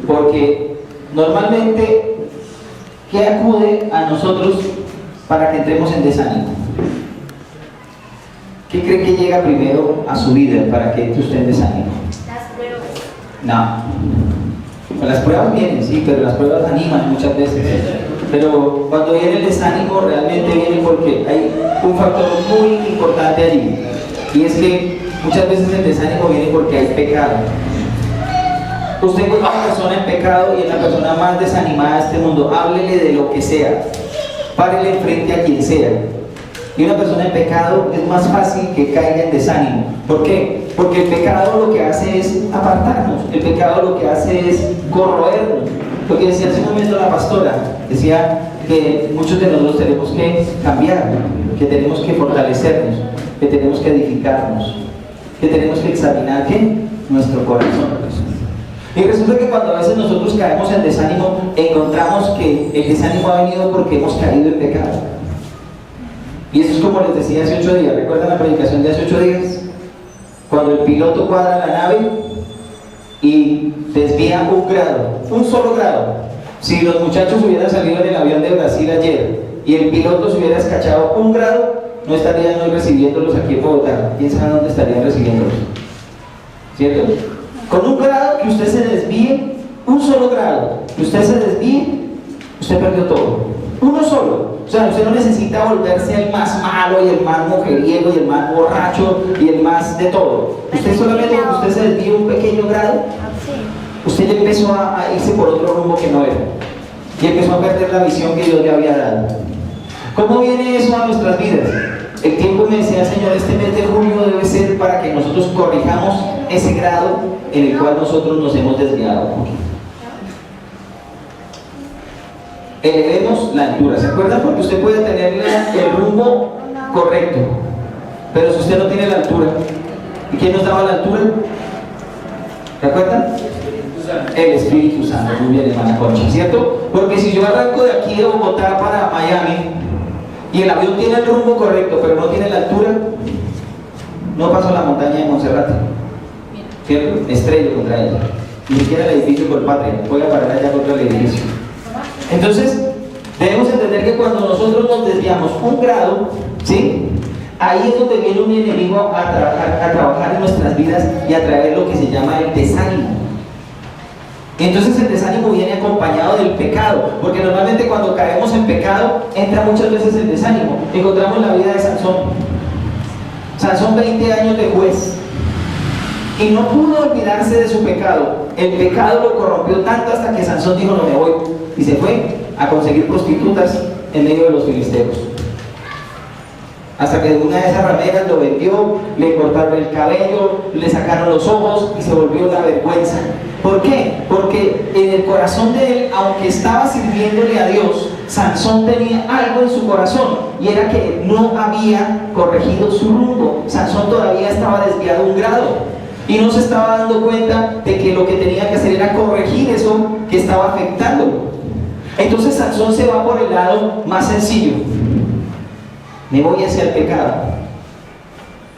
Porque normalmente, ¿qué acude a nosotros para que entremos en desánimo? ¿Qué cree que llega primero a su vida para que entre usted en desánimo? Las pruebas. No. Las pruebas vienen, sí, pero las pruebas animan muchas veces. Pero cuando viene el desánimo, realmente viene porque hay un factor muy importante allí. Y es que muchas veces el desánimo viene porque hay pecado. Usted es una persona en pecado y es la persona más desanimada de este mundo. Háblele de lo que sea. Párele enfrente a quien sea. Y una persona en pecado es más fácil que caiga en desánimo. ¿Por qué? Porque el pecado lo que hace es apartarnos. El pecado lo que hace es corroernos. Lo que decía hace un momento la pastora, decía que muchos de nosotros tenemos que cambiar, que tenemos que fortalecernos, que tenemos que edificarnos, que tenemos que examinar ¿qué? Nuestro corazón. Y resulta que cuando a veces nosotros caemos en desánimo, encontramos que el desánimo ha venido porque hemos caído en pecado. Y eso es como les decía hace 8 días. ¿Recuerdan la predicación de hace 8 días? Cuando el piloto cuadra la nave y desvía un grado, un solo grado. Si los muchachos hubieran salido en el avión de Brasil ayer y el piloto se hubiera escachado un grado, no estarían hoy recibiéndolos aquí en Bogotá. ¿Quién sabe dónde estarían recibiéndolos? ¿Cierto? Con un grado que usted se desvíe, un solo grado que usted se desvíe, usted perdió todo. Uno solo. O sea, usted no necesita volverse el más malo y el más mujeriego y el más borracho y el más de todo. Usted solamente cuando usted se desvíe un pequeño grado, usted ya empezó a irse por otro rumbo que no era. Y empezó a perder la visión que Dios le había dado. ¿Cómo viene eso a nuestras vidas? El tiempo me decía, Señor, este mes de junio debe ser para que nosotros corrijamos ese grado en el cual nosotros nos hemos desviado. Elevemos la altura, ¿se acuerdan? Porque usted puede tener el rumbo correcto, pero si usted no tiene la altura, ¿y quién nos daba la altura? ¿Se acuerdan? El Espíritu Santo. Muy bien, hermana Concha, ¿cierto? Porque si yo arranco de aquí de Bogotá para Miami y el avión tiene el rumbo correcto, pero no tiene la altura, no paso la montaña de Monserrate, ¿cierto? Estrello contra ella. Ni siquiera el edificio Colpatria, voy a parar allá contra el edificio. Entonces, debemos entender que cuando nosotros nos desviamos un grado, ¿sí? Ahí es donde viene un enemigo a trabajar en nuestras vidas y a traer lo que se llama el desánimo. Y entonces el desánimo viene acompañado del pecado, porque normalmente cuando caemos en pecado, entra muchas veces el desánimo. Encontramos la vida de Sansón. Sansón 20 años de juez. Y no pudo olvidarse de su pecado. El pecado lo corrompió tanto hasta que Sansón dijo, no me voy. Y se fue a conseguir prostitutas en medio de los filisteos. Hasta que una de esas rameras lo vendió, le cortaron el cabello, le sacaron los ojos y se volvió la vergüenza. ¿Por qué? Porque en el corazón de él, aunque estaba sirviéndole a Dios, Sansón tenía algo en su corazón y era que no había corregido su rumbo. Sansón todavía estaba desviado un grado. Y no se estaba dando cuenta de que lo que tenía que hacer era corregir eso que estaba afectándolo. Entonces Sansón se va por el lado más sencillo. Me voy hacia el pecado.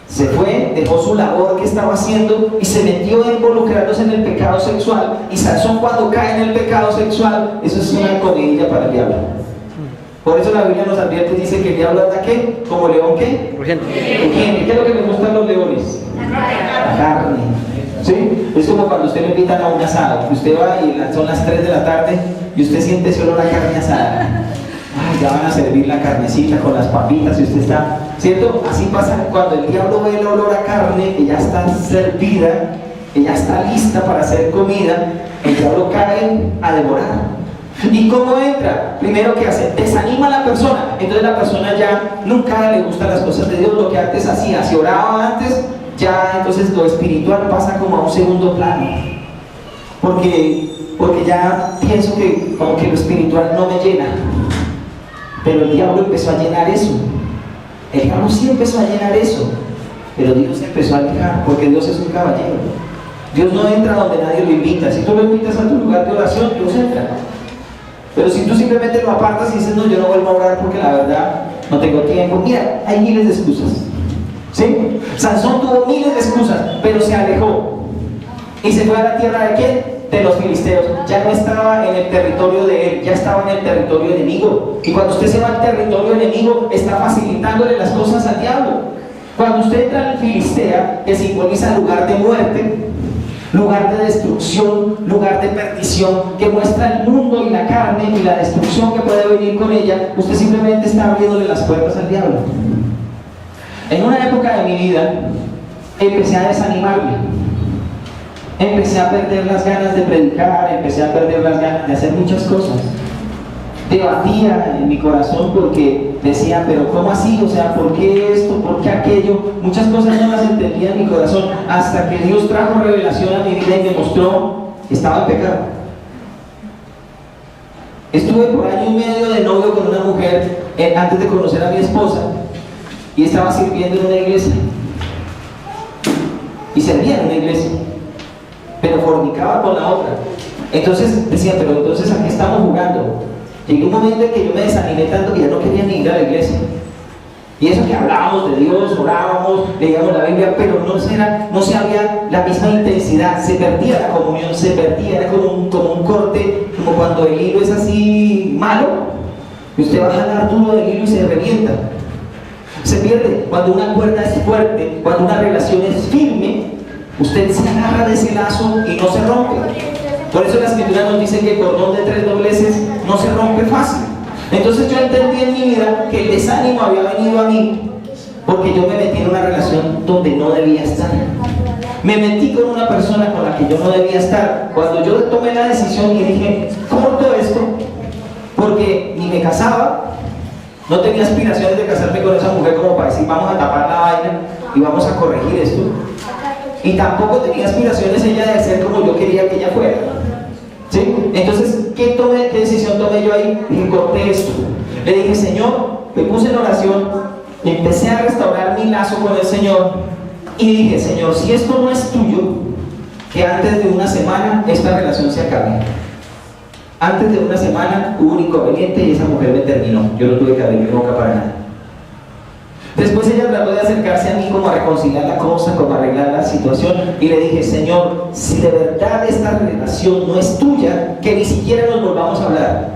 Se fue, dejó su labor que estaba haciendo y se metió a involucrarnos en el pecado sexual. Y Sansón cuando cae en el pecado sexual, eso es una comidilla para el diablo. Por eso la Biblia nos advierte y dice que el diablo anda ¿qué? ¿Como león qué? Urgente. ¿Qué es lo que le gustan los leones? La carne. ¿Sí? Es como cuando usted le invitan a un asado, que usted va y son las 3 de la tarde y usted siente solo la carne asada. Ay, ya van a servir la carnecita con las papitas y usted está, ¿cierto? Así pasa cuando el diablo ve el olor a carne que ya está servida, que ya está lista para ser comida, el diablo cae a devorar. ¿Y cómo entra? Primero, ¿qué hace? Desanima a la persona. Entonces la persona ya nunca le gustan las cosas de Dios. Lo que antes hacía, si oraba antes, ya entonces lo espiritual pasa como a un segundo plano. Porque ya pienso que como que lo espiritual no me llena. Pero el diablo empezó a llenar eso. El diablo sí empezó a llenar eso. Pero Dios empezó a alejar, porque Dios es un caballero. Dios no entra donde nadie lo invita. Si tú lo invitas a tu lugar de oración, Dios entra. Pero si tú simplemente lo apartas y dices, no, yo no vuelvo a orar porque la verdad no tengo tiempo. Mira, hay miles de excusas. ¿Sí? Sansón tuvo miles de excusas, pero se alejó. ¿Y se fue a la tierra de quién? de los filisteos, ya no estaba en el territorio de él, ya estaba en el territorio enemigo. Y cuando usted se va al territorio enemigo, está facilitándole las cosas al diablo. Cuando usted entra en Filistea, que simboliza lugar de muerte, lugar de destrucción, lugar de perdición, que muestra el mundo y la carne y la destrucción que puede venir con ella, usted simplemente está abriéndole las puertas al diablo. En una época de mi vida, empecé a desanimarme, empecé a perder las ganas de predicar, empecé a perder las ganas de hacer muchas cosas. Debatía en mi corazón porque decía, pero ¿cómo así? O sea, ¿por qué esto? ¿Por qué aquello? Muchas cosas no las entendía en mi corazón, hasta que Dios trajo revelación a mi vida y me mostró que estaba en pecado. Estuve por año y medio de novio con una mujer antes de conocer a mi esposa, y estaba sirviendo en una iglesia, y servía en una iglesia, pero fornicaba con la otra. Entonces decía, pero entonces ¿a qué estamos jugando? Llegó un momento en que yo me desanimé tanto que ya no quería ni ir a la iglesia. Y eso que hablábamos de Dios, orábamos, leíamos la Biblia, pero no se había la misma intensidad, se perdía la comunión, se perdía, era como un corte, como cuando el hilo es así malo, y usted va a jalar duro del hilo y se revienta. Se pierde. Cuando una cuerda es fuerte, cuando una relación es firme, usted se agarra de ese lazo y no se rompe. Por eso la Escritura nos dice que el cordón de 3 dobleces no se rompe fácil. Entonces yo entendí en mi vida que el desánimo había venido a mí porque yo me metí en una relación donde no debía estar. Me metí con una persona con la que yo no debía estar. Cuando yo tomé la decisión y dije, corto esto, porque ni me casaba, no tenía aspiraciones de casarme con esa mujer como para decir, vamos a tapar la vaina y vamos a corregir esto. Y tampoco tenía aspiraciones ella de ser como yo quería que ella fuera. ¿Sí? Entonces, ¿qué decisión tomé yo ahí? Dije, corté esto. Le dije, Señor, me puse en oración, empecé a restaurar mi lazo con el Señor y dije, Señor, si esto no es tuyo, que antes de una semana esta relación se acabe. Antes de una semana hubo un inconveniente y esa mujer me terminó. Yo no tuve que abrir mi boca para nada. Después ella trató de acercarse a mí como a reconciliar la cosa, como a arreglar la situación, y le dije, Señor, si de verdad esta relación no es tuya, que ni siquiera nos volvamos a hablar.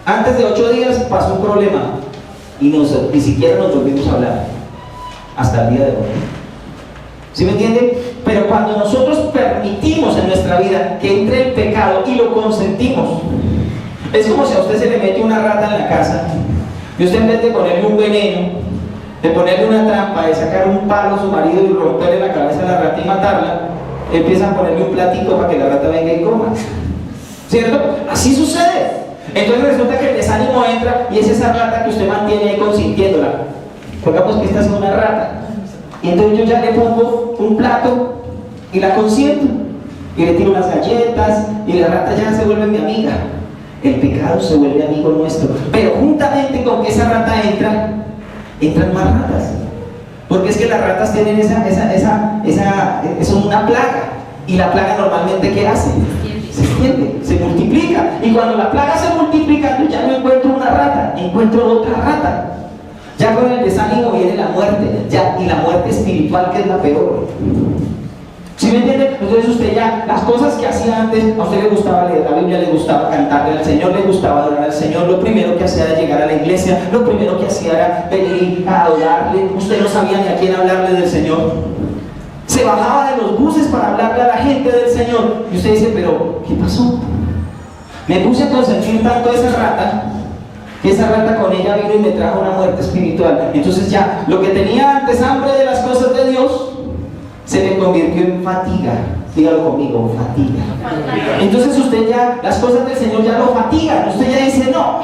Antes de 8 días pasó un problema y ni siquiera nos volvimos a hablar hasta el día de hoy. ¿Sí me entiende? Pero cuando nosotros permitimos en nuestra vida que entre el pecado y lo consentimos, es como si a usted se le mete una rata en la casa y usted, en vez de ponerle un veneno, de ponerle una trampa, de sacar un palo a su marido y romperle la cabeza a la rata y matarla, empieza a ponerle un platico para que la rata venga y coma. ¿Cierto? Así sucede. Entonces resulta que el desánimo entra y es esa rata que usted mantiene ahí consintiéndola. Pongamos que esta es una rata. Y entonces yo ya le pongo un plato y la consiento. Y le tiro unas galletas y la rata ya se vuelve mi amiga. El pecado se vuelve amigo nuestro. Pero juntamente con que esa rata entran más ratas. Porque es que las ratas tienen es una plaga. Y la plaga normalmente, ¿qué hace? Se extiende, se multiplica. Y cuando la plaga se multiplica, yo ya no encuentro una rata, encuentro otra rata. Ya con el desánimo viene la muerte, y la muerte espiritual, que es la peor. ¿Sí me entiende? Entonces usted ya, las cosas que hacía antes, a usted le gustaba leer la Biblia, le gustaba cantarle al Señor, le gustaba adorar al Señor, lo primero que hacía era llegar a la iglesia, lo primero que hacía era venir a adorarle, usted no sabía ni a quién hablarle del Señor. Se bajaba de los buses para hablarle a la gente del Señor, y usted dice, pero, ¿qué pasó? Me puse a consentir tanto a esa rata, que esa rata con ella vino y me trajo una muerte espiritual. Entonces ya, lo que tenía antes hambre de las cosas de Dios, se le convirtió en fatiga. Dígalo conmigo, fatiga. Entonces usted ya, las cosas del Señor ya lo fatigan. Usted ya dice, no,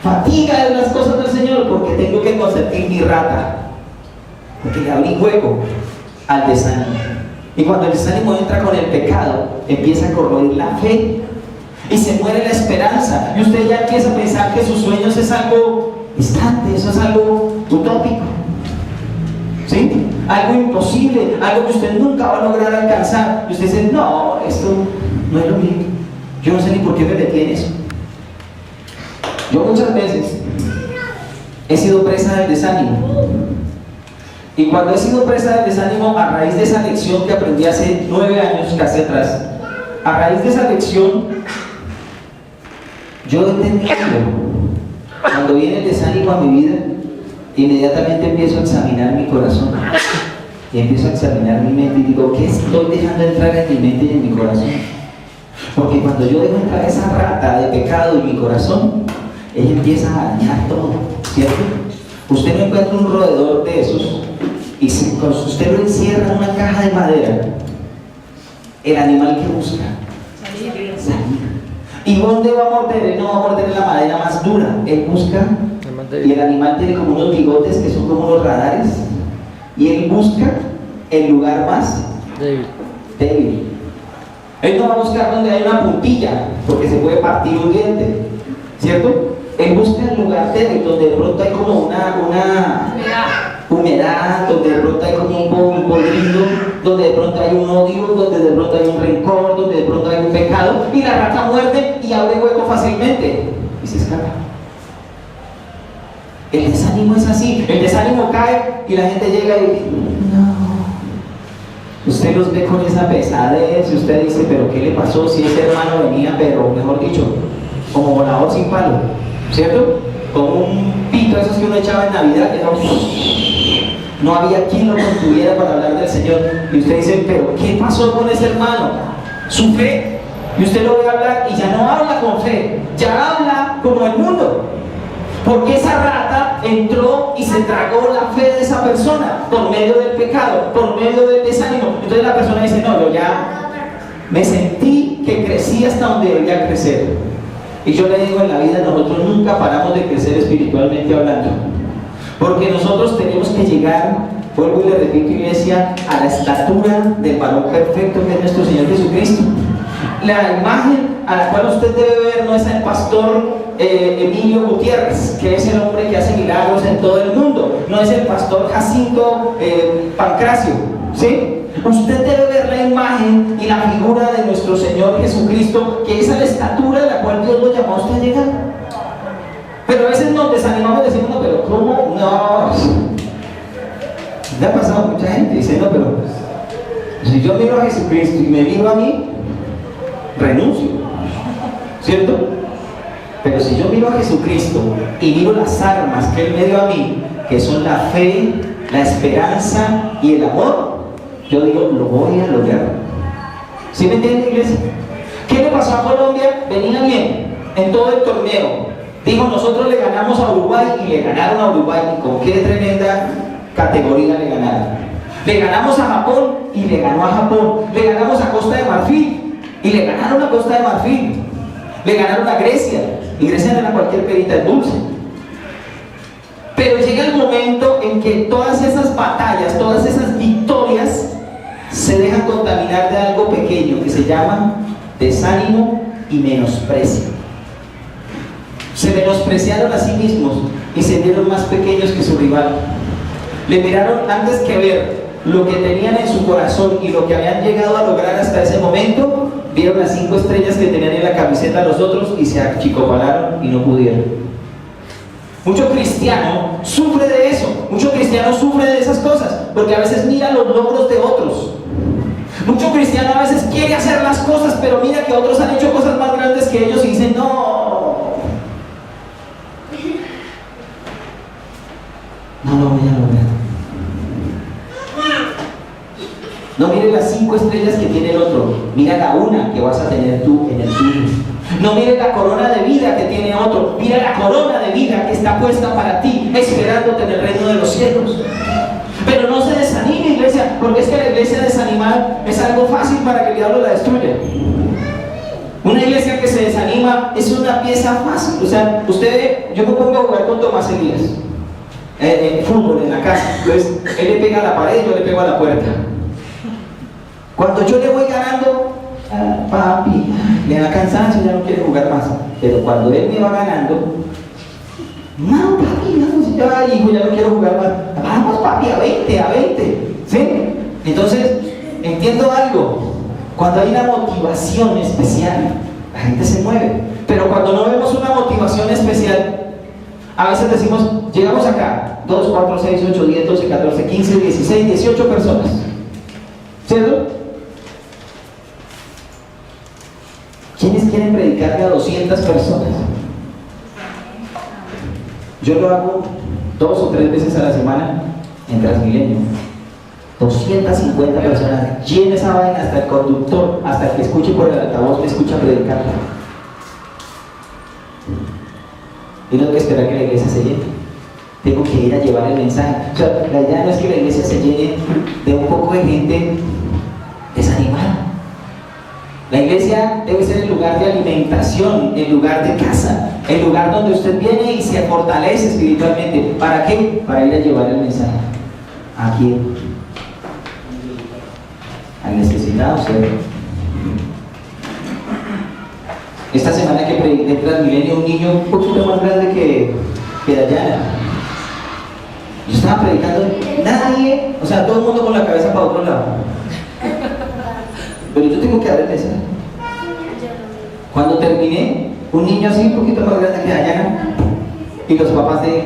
fatiga de las cosas del Señor porque tengo que consentir mi rata, porque le abrí hueco al desánimo. Y cuando el desánimo entra con el pecado, empieza a corroer la fe y se muere la esperanza, y usted ya empieza a pensar que sus sueños es algo distante, eso es algo utópico, ¿sí? Algo imposible, algo que usted nunca va a lograr alcanzar. Y usted dice, no, esto no es lo mío, yo no sé ni por qué me metí en eso. Yo muchas veces he sido presa del desánimo, Y cuando he sido presa del desánimo a raíz de esa lección que aprendí hace 9 años casi atrás, a raíz de esa lección, yo he entendido, cuando viene el desánimo a mi vida, inmediatamente empiezo a examinar mi corazón y empiezo a examinar mi mente y digo, ¿qué estoy dejando entrar en mi mente y en mi corazón? Porque cuando yo dejo entrar esa rata de pecado en mi corazón, ella empieza a dañar todo, ¿cierto? Usted no encuentra un roedor de esos y cuando usted lo encierra en una caja de madera, el animal que busca salir. ¿Y dónde va a morder? Él no va a morder en la madera más dura, él busca, y el animal tiene como unos bigotes que son como unos radares, y él busca el lugar más débil. Él no va a buscar donde hay una puntilla, porque se puede partir un diente, ¿cierto? Él busca el lugar débil, donde de pronto hay como una humedad, donde de pronto hay como un podrido, donde de pronto hay un odio, donde de pronto hay un rencor, donde de pronto hay un pecado, y la rata muerde y abre hueco fácilmente y se escapa. El desánimo es así, el desánimo cae y la gente llega y dice, no. Usted los ve con esa pesadez y usted dice, pero ¿qué le pasó si ese hermano venía, pero mejor dicho, como volador sin palo, ¿cierto? Con un pito esos que uno echaba en Navidad, que no había quien lo contuviera para hablar del Señor. Y usted dice, pero ¿qué pasó con ese hermano? Su fe. Y usted lo ve hablar y ya no habla con fe, ya habla como el mundo. Porque esa rata entró y se tragó la fe de esa persona por medio del pecado, por medio del desánimo. Entonces la persona dice, no, yo ya me sentí que crecí hasta donde debía crecer. Y yo le digo, en la vida nosotros nunca paramos de crecer espiritualmente hablando. Porque nosotros tenemos que llegar, vuelvo y le repito, iglesia, a la estatura del varón perfecto que es nuestro Señor Jesucristo. La imagen a la cual usted debe ver no es el pastor Emilio Gutiérrez, que es el hombre que hace milagros en todo el mundo, no es el pastor Jacinto Pancracio, ¿sí? Usted debe ver la imagen y la figura de nuestro Señor Jesucristo, que es a la estatura de la cual Dios lo llamó a usted a llegar. Pero a veces nos desanimamos y decimos, no, pero ¿cómo? No. Le ha pasado a mucha gente diciendo, pero si yo miro a Jesucristo y me miro a mí, renuncio, ¿cierto? Pero si yo miro a Jesucristo y miro las armas que Él me dio a mí, que son la fe, la esperanza y el amor, yo digo, lo voy a lograr. ¿Sí me entiende, iglesia? ¿Qué le pasó a Colombia? Venía bien en todo el torneo. Dijo, nosotros le ganamos a Uruguay y le ganaron a Uruguay. ¿Y con qué tremenda categoría le ganaron? Le ganamos a Japón y le ganó a Japón. Le ganamos a Costa de Marfil y le ganaron a Costa de Marfil. Le ganaron a Grecia y Grecia no era cualquier perita dulce. Pero llega el momento en que todas esas batallas, todas esas victorias se dejan contaminar de algo pequeño que se llama desánimo y menosprecio. Se menospreciaron a sí mismos y se vieron más pequeños que su rival. Le miraron antes que ver lo que tenían en su corazón y lo que habían llegado a lograr hasta ese momento, vieron las 5 estrellas que tenían en la camiseta los otros y se achicopalaron y no pudieron. Mucho cristiano sufre de eso, mucho cristiano sufre de esas cosas, porque a veces mira los logros de otros. Mucho cristiano a veces quiere hacer las cosas, pero mira que otros han hecho cosas más grandes que ellos y dicen, no lo voy a lograr. No mire las 5 estrellas que tiene el otro, mira la una que vas a tener tú en el tuyo. No mire la corona de vida que tiene otro, mira la corona de vida que está puesta para ti, esperándote en el reino de los cielos. Pero no se desanime, iglesia, porque es que la iglesia desanimada es algo fácil para que el diablo la destruya. Una iglesia que se desanima es una pieza fácil. O sea, yo me pongo a jugar con Tomás Elías en fútbol en la casa. Entonces, él le pega a la pared y yo le pego a la puerta. Cuando yo le voy ganando, papi, le da cansancio, ya no quiere jugar más. Pero cuando él me va ganando, no, papi, vamos, ya, hijo, ya no quiero jugar más. Vamos, papi, a 20, ¿sí? Entonces, entiendo algo. Cuando hay una motivación especial, la gente se mueve. Pero cuando no vemos una motivación especial, A veces decimos, llegamos acá, 2, 4, 6, 8, 10, 12, 14, 15, 16, 18 personas. ¿Cierto? ¿Quiénes quieren predicarle a 200 personas? Yo lo hago 2 o 3 veces a la semana en Transmilenio. 250 personas, llena esa vaina, hasta el conductor, hasta el que escuche por el altavoz me escucha predicar. Y no tengo que esperar que la iglesia se llene, tengo que ir a llevar el mensaje. O sea, la idea no es que la iglesia se llene de un poco de gente desanimada. La iglesia debe ser el lugar de alimentación, el lugar de casa, el lugar donde usted viene y se fortalece espiritualmente. ¿Para qué? Para ir a llevar el mensaje. ¿A quién? Al necesitado, ¿cierto? Esta semana que prediqué en Transmilenio, un niño un poquito más grande que Dayana. Yo estaba predicando, nadie, o sea, todo el mundo con la cabeza para otro lado. Pero yo tengo que dar el mensaje. Cuando terminé, un niño así un poquito más grande que Dayana y los papás de él.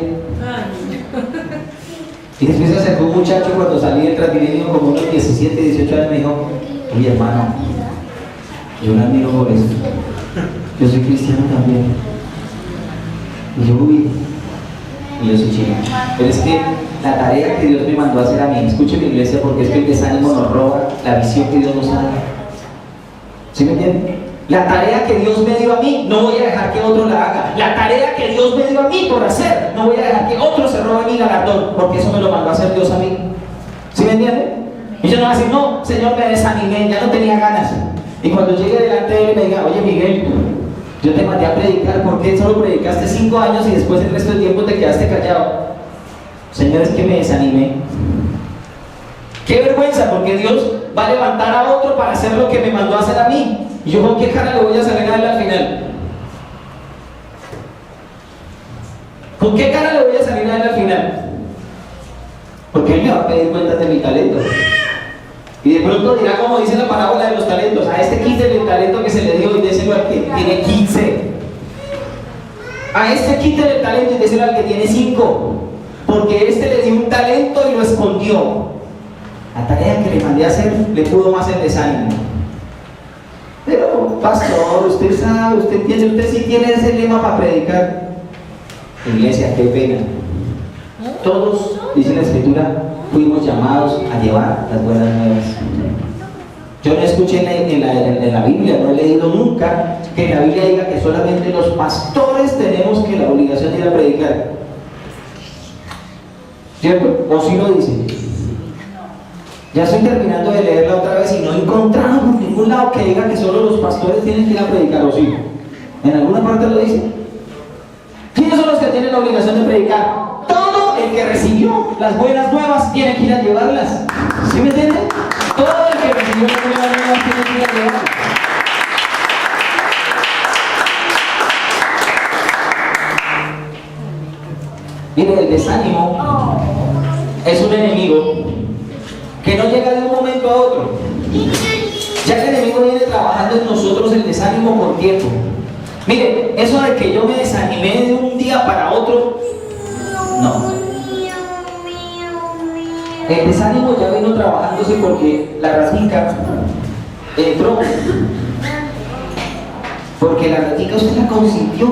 Y después se acercó un muchacho cuando salí del Transmilenio, como unos 17, 18 años, me dijo: oye, hermano, yo la admiro por eso. Yo soy cristiano también. Y yo, uy, y yo soy chino. Pero es que la tarea que Dios me mandó a hacer a mí, escuche mi iglesia, porque es que el desánimo nos roba la visión que Dios nos da. ¿Sí me entienden? La tarea que Dios me dio a mí, no voy a dejar que otro la haga. La tarea que Dios me dio a mí por hacer, no voy a dejar que otro se robe mi galardón, porque eso me lo mandó a hacer Dios a mí. ¿Sí me entienden? Y yo no voy a decir, no, Señor, me desanimé, ya no tenía ganas. Y cuando llegue delante de él me diga: oye, Miguel, yo te mandé a predicar, ¿por qué solo predicaste 5 años y después el resto del tiempo te quedaste callado? Señor, es que me desanimé. Qué vergüenza, porque Dios va a levantar a otro para hacer lo que me mandó a hacer a mí. ¿Y yo con qué cara le voy a salir a él al final? ¿Con qué cara le voy a salir a él al final? Porque él me va a pedir cuentas de mi talento. Y de pronto dirá, como dice la parábola de los talentos: a este quítele el talento que se le dio y déselo al que tiene 15. A este quítele el talento y déselo al que tiene 5. Porque este le dio un talento y lo escondió. La tarea que le mandé a hacer le pudo más el desánimo. Pero, pastor, usted sabe, usted entiende, usted sí tiene ese lema para predicar. Iglesia, qué pena. Todos, dice la Escritura, fuimos llamados a llevar las buenas nuevas. Yo no escuché en la Biblia, no he leído nunca que en la Biblia diga que solamente los pastores tenemos que la obligación de ir a predicar. ¿Cierto? ¿O sí lo dice? Ya estoy terminando de leerla otra vez y no he encontrado por ningún lado que diga que solo los pastores tienen que ir a predicar, ¿o sí? ¿En alguna parte lo dice? ¿Quiénes son los que tienen la obligación de predicar? Todo el que recibió las buenas nuevas tiene que ir a llevarlas. ¿Sí me entienden? Todo el que recibió las buenas nuevas tiene que ir a llevarlas. Mire, el desánimo es un enemigo que no llega de un momento a otro. Ya el enemigo viene trabajando en nosotros el desánimo por tiempo. Mire, eso de que yo me desanimé de un día para otro, no. El desánimo ya vino trabajándose porque la ratica entró. Porque la ratica usted la consintió.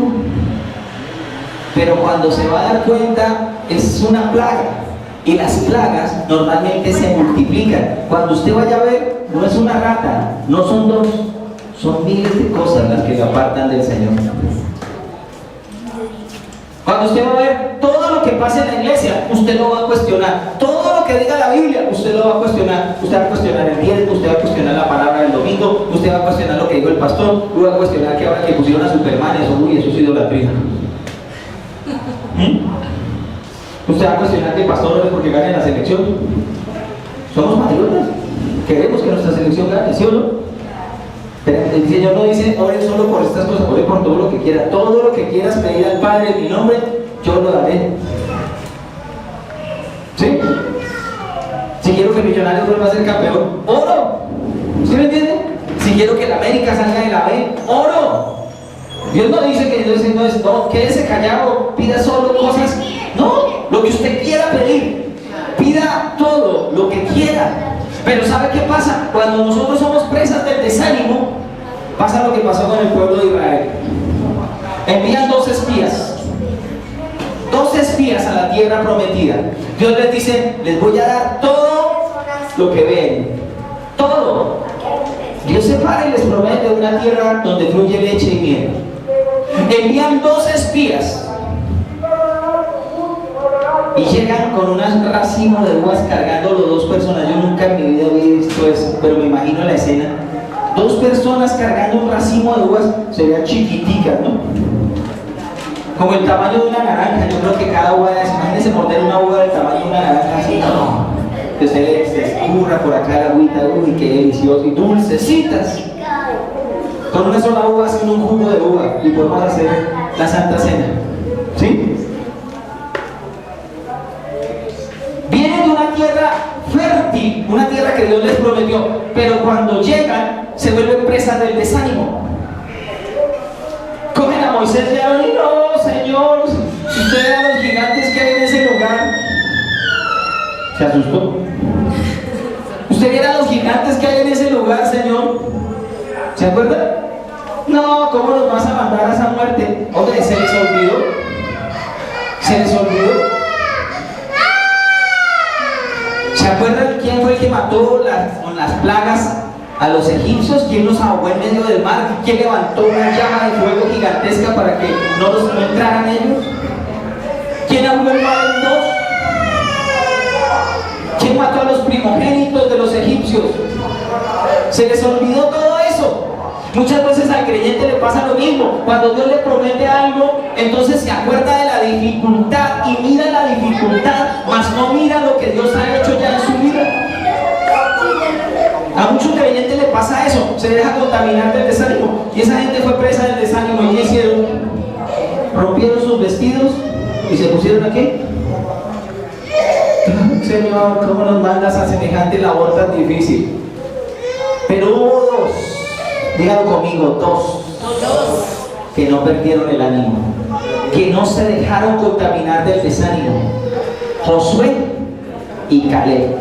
Pero cuando se va a dar cuenta, es una plaga. Y las plagas normalmente se multiplican. Cuando usted vaya a ver, no es una rata, no son 2, son miles de cosas las que lo apartan del Señor. Cuando usted va a ver todo lo que pasa en la iglesia, usted lo va a cuestionar. Todo lo que diga la Biblia, usted lo va a cuestionar. Usted va a cuestionar el diezmo, usted va a cuestionar la palabra del domingo, usted va a cuestionar lo que dijo el pastor, usted va a cuestionar que ahora que pusieron a Superman, eso es idolatría. Usted va a cuestionar que el pastor no es porque gane la selección. Somos patriotas, queremos que nuestra selección gane, ¿sí o no? Pero el Señor no dice, oren solo por estas cosas, oren por todo lo que quiera. Todo lo que quieras pedir al Padre en mi nombre, yo lo daré. ¿Sí? Si quiero que Millonarios vuelva a ser campeón, oro. ¿Sí me entienden? Si quiero que la América salga de la B, oro. Dios no dice que Dios no es, no, quédese callado, pida solo cosas. No, lo que usted quiera pedir. Pida todo lo que quiera. Pero ¿sabe qué pasa? Cuando nosotros somos presas del desánimo, pasa lo que pasó con el pueblo de Israel. Envían 2 espías. 2 espías a la tierra prometida. Dios les dice, les voy a dar todo lo que ven. Todo. Dios se para y les promete una tierra donde fluye leche y miel. Envían 2 espías. Y llegan con un racimo de uvas cargando los 2 personas. Yo nunca en mi vida vi visto eso, pero me imagino la escena. 2 personas cargando un racimo de uvas, serían chiquiticas, ¿no? Como el tamaño de una naranja. Yo creo que cada uva es, imagínense morder una uva del tamaño de una naranja así, no. Que se escurra por acá la agüita, uy, qué delicioso, y dulcecitas. Con una sola uva hacen un jugo de uva y podemos hacer la Santa Cena. ¿Sí? Vienen de una tierra fértil, una tierra que Dios les prometió, pero cuando llegan se vuelven presas del desánimo. Cogen a Moisés y a Aarón y no, Señor, si usted vea los gigantes que hay en ese lugar. ¿Se asustó? ¿Usted viera los gigantes que hay en ese lugar, Señor? ¿Se acuerdan? No, ¿cómo nos vas a mandar a esa muerte? Hombre, se les olvidó. Se les olvidó. ¿Se acuerdan quién fue el que mató con las plagas a los egipcios? ¿Quién los ahogó en medio del mar? ¿Quién levantó una llama de fuego gigantesca para que no entraran ellos? ¿Quién abrió el mar en 2? ¿Quién mató a los primogénitos de los egipcios? Se les olvidó todo eso. Muchas veces al creyente le pasa lo mismo. Cuando Dios le promete algo, entonces se acuerda de la dificultad y mira la dificultad, mas no mira lo que Dios ha hecho ya en su vida. A muchos creyentes le pasa eso, se deja contaminar del desánimo. Y esa gente fue presa del desánimo. ¿Y qué hicieron? Rompieron sus vestidos y se pusieron aquí. Señor, ¿cómo nos mandas a semejante labor tan difícil? Pero hubo 2, díganlo conmigo, 2 que no perdieron el ánimo, que no se dejaron contaminar del desánimo. Josué y Caleb.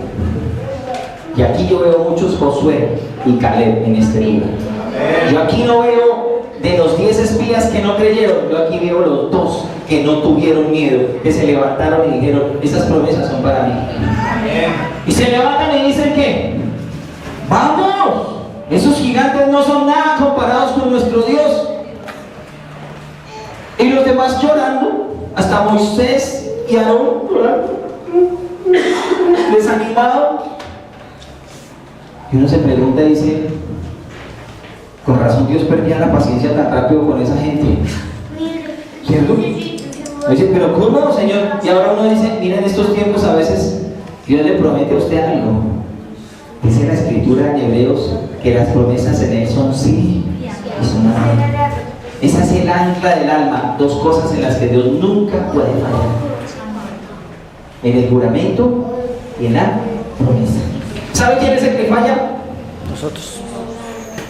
Y aquí yo veo muchos Josué y Caleb en este lugar. Yo aquí no veo de los 10 espías que no creyeron, yo aquí veo los 2 que no tuvieron miedo, que se levantaron y dijeron, esas promesas son para mí. Y se levantan y dicen que, ¡vamos! Esos gigantes no son nada comparados con nuestro Dios. Y los demás llorando, hasta Moisés y Aarón llorando, desanimado. Y uno se pregunta y dice, con razón Dios perdía la paciencia tan rápido con esa gente, ¿cierto? Dice, pero ¿cómo, Señor? Y ahora uno dice, mira, en estos tiempos a veces Dios le promete a usted algo. Dice la escritura en Hebreos que las promesas en Él son sí y son amén. Esa es el ancla del alma, 2 cosas en las que Dios nunca puede fallar: en el juramento y en la promesa. ¿Sabe quién es el que falla? Nosotros.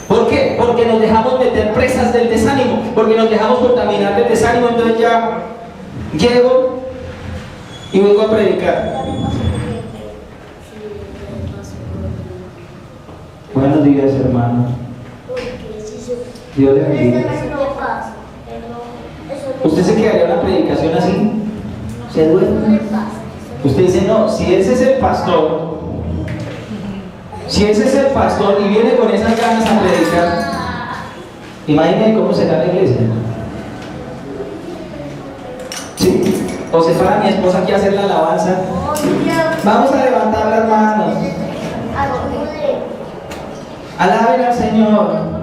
¿Por qué? Porque nos dejamos meter presas del desánimo, porque nos dejamos contaminar del desánimo. Entonces ya llego y vengo a predicar. Buenos días, hermano. Dios le bendiga. ¿Usted se quedaría en una predicación así? ¿Se duerme? Usted dice, no, si ese es el pastor, si ese es el pastor y viene con esas ganas a predicar, imagínate cómo será la iglesia. ¿Sí? O se para mi esposa aquí a hacer la alabanza. Vamos a levantar las manos. Alaben al Señor.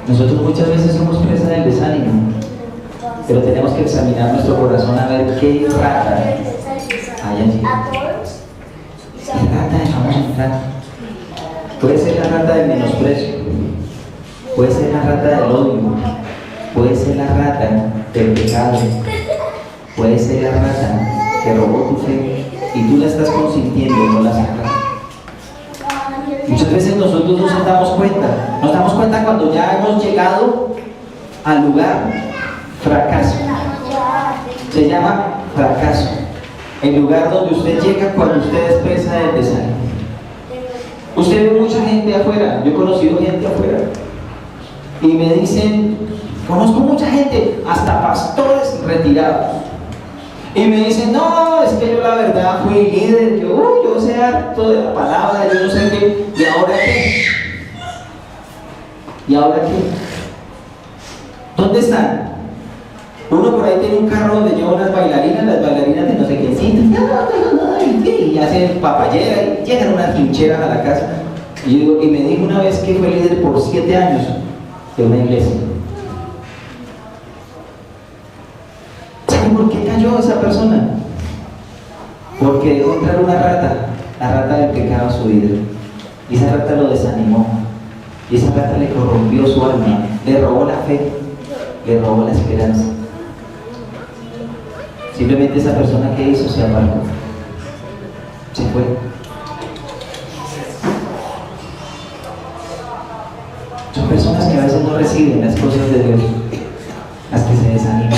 Nosotros muchas veces somos presas del desánimo, pero tenemos que examinar nuestro corazón a ver qué rata hay allí. ¿Qué rata dejamos entrar? Puede ser la rata del menosprecio, puede ser la rata del odio, puede ser la rata del pecado, puede ser la rata que robó tu fe y tú la estás consintiendo y no la sacas. Muchas veces nosotros no nos damos cuenta. Nos damos cuenta cuando ya hemos llegado al lugar fracaso. Se llama fracaso. El lugar donde usted llega cuando usted expresa el desánimo. Usted ve mucha gente afuera. Yo he conocido gente afuera. Y me dicen, conozco mucha gente, hasta pastores retirados. Y me dicen, no, es que yo la verdad fui líder, yo sé harto de la palabra, yo no sé qué. ¿Y ahora qué? ¿Y ahora qué? ¿Dónde están? Uno por ahí tiene un carro donde lleva unas bailarinas de no sé quiéncitas, y hacen papayera y llegan unas hincheras a la casa. Y me dijo una vez que fue líder por 7 años de una iglesia. ¿Saben por qué cayó esa persona? Porque dejó entrar una rata, la rata del pecado a su vida. Y esa rata lo desanimó. Y esa rata le corrompió su alma, le robó la fe, le robó la esperanza. Simplemente esa persona que hizo se apartó, se fue. Son personas que a veces no reciben las cosas de Dios, las que se desaniman.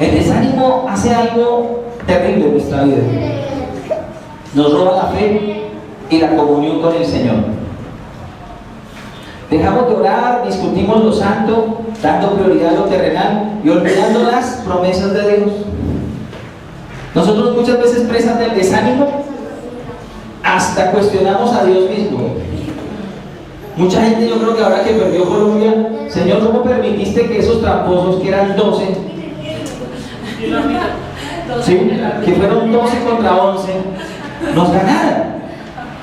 El desánimo hace algo terrible en nuestra vida. Nos roba la fe y la comunión con el Señor. Dejamos de orar, discutimos lo santo, dando prioridad a lo terrenal y olvidando las promesas de Dios. Nosotros muchas veces, presas del desánimo, hasta cuestionamos a Dios mismo. Mucha gente, yo creo que ahora que perdió Colombia, Señor, ¿cómo permitiste que esos tramposos, que eran 12, ¿sí?, que fueron 12 contra 11, nos ganaran?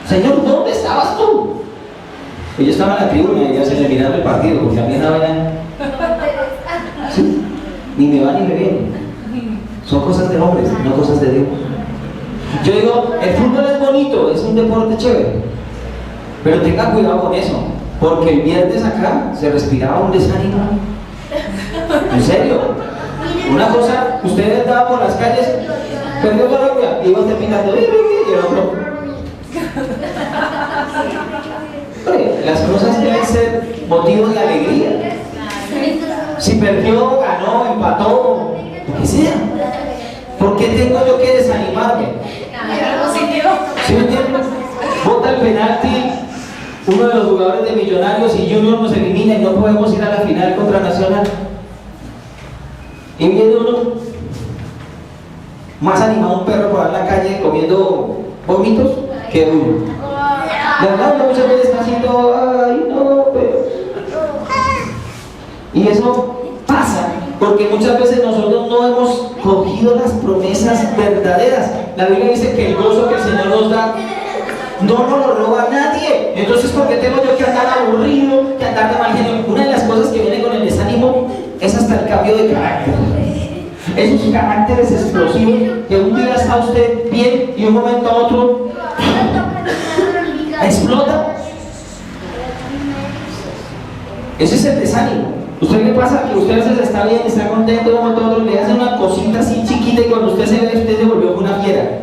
Señor, ¿dónde estabas tú? Ellos estaban en la tribuna y ya se le mirando el partido, porque a mí no vayan, ¿sí?, ni me va ni me viene. Son cosas de hombres, no cosas de Dios. Yo digo, el fútbol es bonito, es un deporte chévere, pero tenga cuidado con eso, porque el viernes acá se respiraba un desánimo. En serio. Una cosa, ustedes andaban por las calles, perdió Colombia, y iban terminando, y el otro. Las cosas deben ser motivo de alegría. Si perdió, ganó, empató, lo que sea. ¿Por qué tengo yo que desanimarme? ¿Sí me entiendes? Bota el penalti uno de los jugadores de Millonarios y Junior nos elimina y no podemos ir a la final contra Nacional. Y viene uno más animado, un perro por ahí en la calle comiendo vómitos que uno. La verdad, uno muchas veces está haciendo, ay, no, pero. Y eso pasa porque muchas veces nosotros no hemos cogido las promesas verdaderas. La Biblia dice que el gozo que el Señor nos da no nos lo roba nadie. Entonces, ¿por qué tengo yo que andar aburrido, que andar de mal genio? Una de las cosas que viene con el desánimo es hasta el cambio de carácter. Esos caracteres explosivos que un día está usted bien y un momento a otro explota. Ese es el desánimo. ¿Usted le pasa que usted a veces está bien, está contento, como todo, le hace una cosita así chiquita y cuando usted se ve, usted se volvió una fiera?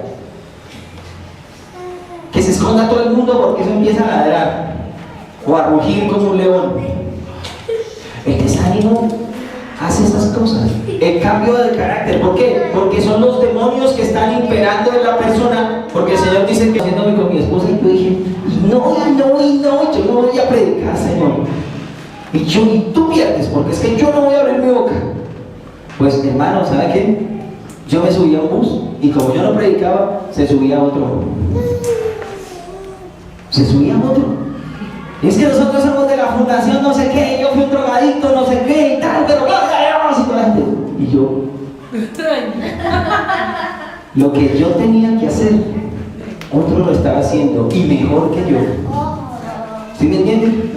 Que se esconda todo el mundo porque eso empieza a ladrar o a rugir como un león. El desánimo hace estas cosas. El cambio de carácter, ¿por qué? Porque son los demonios que están imperando en la persona. Porque el Señor dice que haciéndome con mi esposa y yo dije, no, yo no voy a predicar, Señor. Y tú pierdes, porque es que yo no voy a abrir mi boca. Pues hermano, ¿sabe qué? Yo me subí a un bus y como yo no predicaba, se subía a otro. Se subía a otro. Y es que nosotros somos de la fundación no sé qué, yo fui un drogadicto no sé qué y tal, pero y yo, lo que yo tenía que hacer, otro lo estaba haciendo y mejor que yo. ¿Sí me entienden?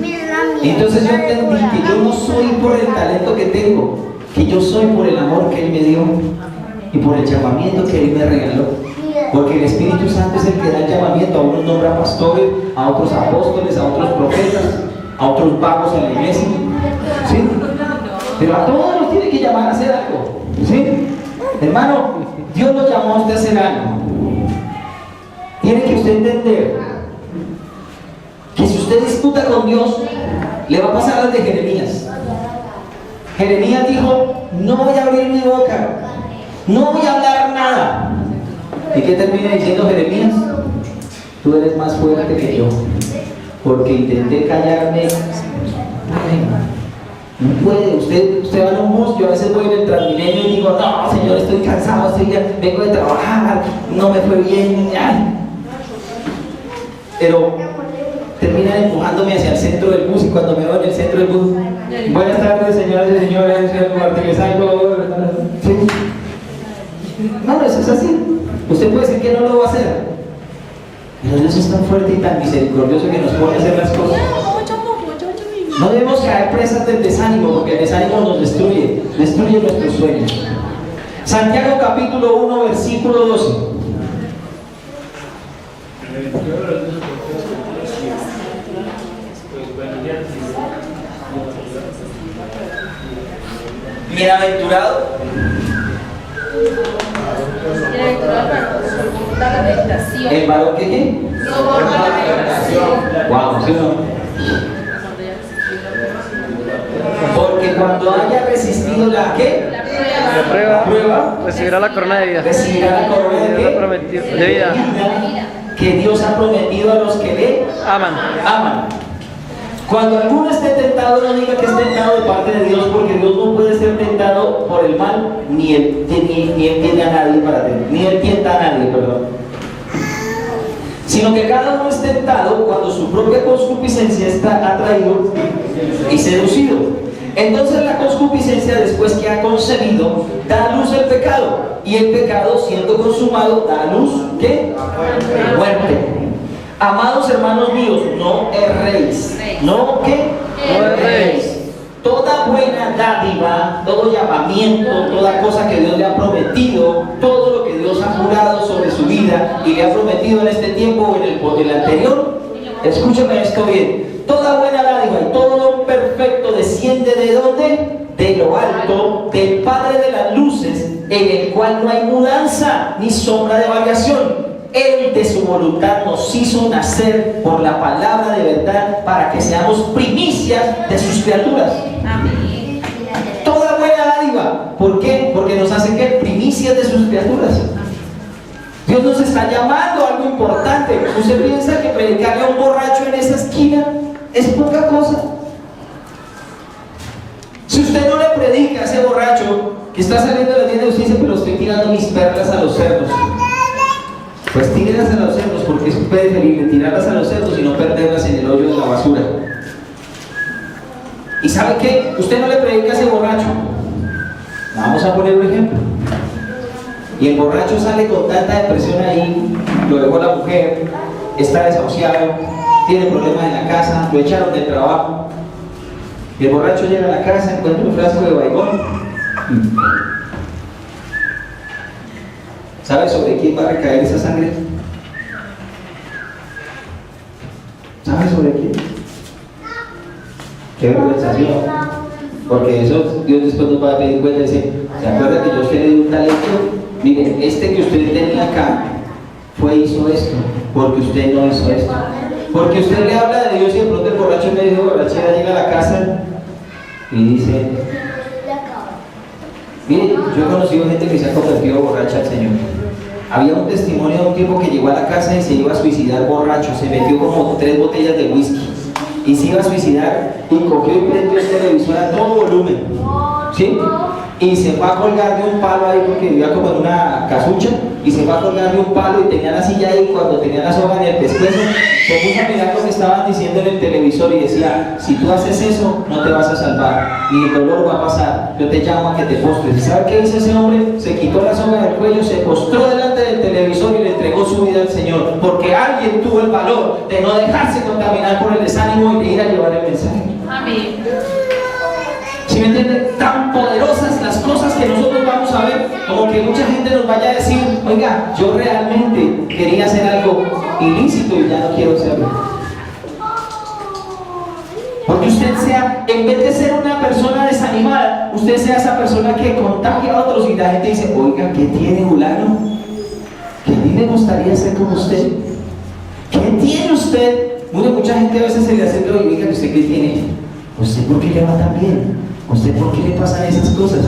Entonces yo entendí que yo no soy por el talento que tengo, que yo soy por el amor que Él me dio y por el llamamiento que Él me regaló. Porque el Espíritu Santo es el que da el llamamiento. A unos nombra pastores, a otros apóstoles, a otros profetas, a otros vagos en la iglesia, ¿sí? Pero a todos nos tiene que llamar a hacer algo, ¿sí? Hermano, Dios nos llamó a usted a hacer algo. Tiene que usted entender que si usted disputa con Dios, le va a pasar las de Jeremías. Jeremías dijo: no voy a abrir mi boca, no voy a hablar nada. ¿Y qué termina diciendo Jeremías? Tú eres más fuerte que yo, porque intenté callarme. No puede, usted va en un bus, yo a veces voy en el Transmilenio y digo: no, Señor, estoy cansado, vengo de trabajar, no me fue bien. Ay. Pero terminan empujándome hacia el centro del bus, y cuando me veo en el centro del bus: buenas tardes, señoras y señores, señor Martínez, sí. No, eso es así. Usted puede decir que no lo va a hacer, pero Dios es tan fuerte y tan misericordioso que nos pone a hacer las cosas. No debemos caer presas del desánimo, porque el desánimo nos destruye nuestros sueños. Santiago capítulo 1, versículo 12. Bienaventurado. ¿El varón que qué? Wow, ¿sí o no? Porque cuando haya resistido la ¿qué? La prueba, recibirá la corona de vida. Recibirá la corona de vida que Dios ha prometido a los que le aman. Cuando alguno esté tentado, no diga que es tentado de parte de Dios, porque Dios no puede ser tentado por el mal, ni él tiene a nadie para tener, ni él tienta a nadie, perdón. Sino que cada uno es tentado cuando su propia concupiscencia está atraído y seducido. Entonces la concupiscencia, después que ha concebido, da a luz el pecado, y el pecado, siendo consumado, da a luz ¿qué? Muerte. Amados hermanos míos, no erréis. ¿No qué? No erréis. Toda buena dádiva, todo llamamiento, toda cosa que Dios le ha prometido, todo lo que Dios ha jurado sobre su vida y le ha prometido en este tiempo o en el anterior, escúcheme esto bien. Toda buena dádiva y todo don perfecto desciende ¿de dónde? De lo alto, del Padre de las luces, en el cual no hay mudanza ni sombra de variación. Él de su voluntad nos hizo nacer por la palabra de verdad, para que seamos primicias de sus criaturas. Amén. Toda buena dádiva. ¿Por qué? Porque nos hace que primicias de sus criaturas. Dios nos está llamando a algo importante. ¿Usted piensa que predicarle a un borracho en esa esquina es poca cosa? Si usted no le predica a ese borracho que está saliendo de la tienda, usted dice: pero estoy tirando mis perlas a los cerdos. Pues tírenlas a los cerdos, porque es preferible tirarlas a los cerdos y no perderlas en el hoyo de la basura. ¿Y sabe qué? Usted no le predica a ese borracho. Vamos a poner un ejemplo. Y el borracho sale con tanta depresión ahí, lo dejó la mujer, está desahuciado, tiene problemas en la casa, lo echaron del trabajo. Y el borracho llega a la casa, encuentra un frasco de baigón. ¿Sabe sobre quién va a recaer esa sangre? ¿Sabe sobre quién? Qué vergüenza, ¿sí? Porque eso Dios después nos va a pedir cuenta y decir: ¿se acuerda que yo a usted le di un talento? Miren, este que usted tenía acá hizo esto, porque usted no hizo esto. Porque usted le habla de Dios y de pronto el borracho en medio de borrachera llega a la casa y dice: miren, yo he conocido gente que se ha convertido borracha al Señor. Había un testimonio de un tipo que llegó a la casa y se iba a suicidar borracho, se metió como 3 botellas de whisky y se iba a suicidar, y cogió y prendió el televisor a todo volumen, ¿sí? Y se fue a colgar de un palo ahí, porque vivía como en una casucha, y se fue a colgar de un palo y tenía la silla ahí. Cuando tenía la soga en el pescuezo, se puso a mirar lo que estaban diciendo en el televisor y decía: si tú haces eso, no te vas a salvar, ni el dolor va a pasar, yo te llamo a que te postres. ¿Y sabe qué hizo ese hombre? Se quitó la soga del cuello, se postró delante del televisor y le entregó su vida al Señor, porque alguien tuvo el valor de no dejarse contaminar por el desánimo y de ir a llevar el mensaje. Amén. ¿Sí me entienden? Tan poderosas las cosas que nosotros vamos a ver, como que mucha gente nos vaya a decir: oiga, yo realmente quería hacer algo ilícito y ya no quiero hacerlo. Porque usted sea, en vez de ser una persona desanimada, usted sea esa persona que contagia a otros, y la gente dice: oiga, ¿qué tiene fulano? Que a mí me gustaría ser como usted. ¿Qué tiene usted? Mucha gente a veces se le acerca y dice, ¿usted qué tiene? ¿Usted por qué le va tan bien? ¿Usted por qué le pasan esas cosas?